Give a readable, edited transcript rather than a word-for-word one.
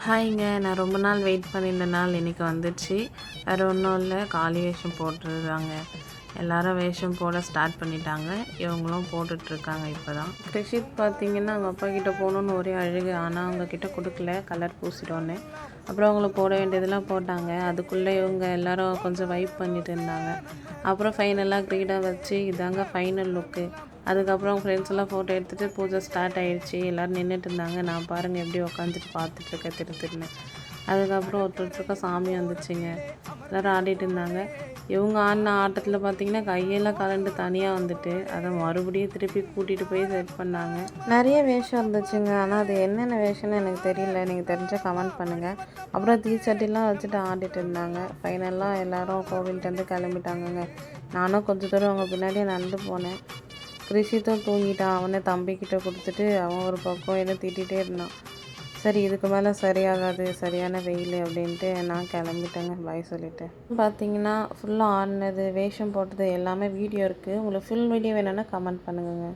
ஹாய்ங்க. நான் ரொம்ப நாள் வெயிட் பண்ணியிருந்த நாள் இன்றைக்கி வந்துடுச்சு. வேறு ஒன்றும் இல்லை, காளி வேஷம் போட்டுருதாங்க. எல்லாரும் வேஷம் போட ஸ்டார்ட் பண்ணிட்டாங்க. இவங்களும் போட்டுட்ருக்காங்க இப்போ தான். கிருஷித் பார்த்திங்கன்னா அவங்க அப்பா கிட்டே போகணுன்னு ஒரே அழுகு. ஆனால் அவங்கக்கிட்ட கொடுக்கல, கலர் பூசிட்டோன்னு. அப்புறம் அவங்கள போட வேண்டியதெல்லாம் போட்டாங்க. அதுக்குள்ளே இவங்க எல்லோரும் கொஞ்சம் வைப் பண்ணிட்டு இருந்தாங்க. அப்புறம் ஃபைனலாக க்ரீடாக வச்சு இதாங்க ஃபைனல் லுக்கு. அதுக்கப்புறம் ஃப்ரெண்ட்ஸ் எல்லாம் ஃபோட்டோ எடுத்துகிட்டு பூஜை ஸ்டார்ட் ஆகிடுச்சி. எல்லோரும் நின்றுட்டு இருந்தாங்க. நான் பாருங்கள் எப்படி உட்காந்துட்டு பார்த்துட்ருக்கேன் திருன்னு. அதுக்கப்புறம் ஒருத்தருக்கும் சாமி வந்துச்சுங்க. எல்லோரும் ஆடிட்டு இருந்தாங்க. இவங்க ஆடின ஆட்டத்தில் பார்த்திங்கன்னா கையெல்லாம் கலண்டு தனியாக வந்துட்டு அதை மறுபடியும் திருப்பி கூட்டிகிட்டு போய் செட் பண்ணாங்க. நிறைய வேஷம் இருந்துச்சுங்க. ஆனால் அது என்னென்ன வேஷம்னு எனக்கு தெரியல. நீங்கள் தெரிஞ்சால் கமெண்ட் பண்ணுங்கள். அப்புறம் தீச்சட்டிலாம் வச்சுட்டு ஆடிட்டு இருந்தாங்க. ஃபைனலாக எல்லோரும் கோவில்கிட்டேருந்து கிளம்பிட்டாங்கங்க. நானும் கொஞ்சம் தூரம் அவங்க பின்னாடியே நடந்து போனேன். கிருஷித்தும் தூங்கிட்டான். அவனை தம்பிக்கிட்ட கொடுத்துட்டு அவன் ஒரு பக்கம் என்ன திட்டிகிட்டே இருந்தான். சரி, இதுக்கு மேலே சரியாகாது, சரியான வெயில் அப்படின்ட்டு நான் கிளம்பிட்டேங்க பாய் சொல்லிவிட்டு. பார்த்தீங்கன்னா ஃபுல்லாக ஆடினது, வேஷம் போட்டது எல்லாமே வீடியோ இருக்குது. உங்களுக்கு ஃபுல் வீடியோ வேணும்னா கமெண்ட் பண்ணுங்கள்.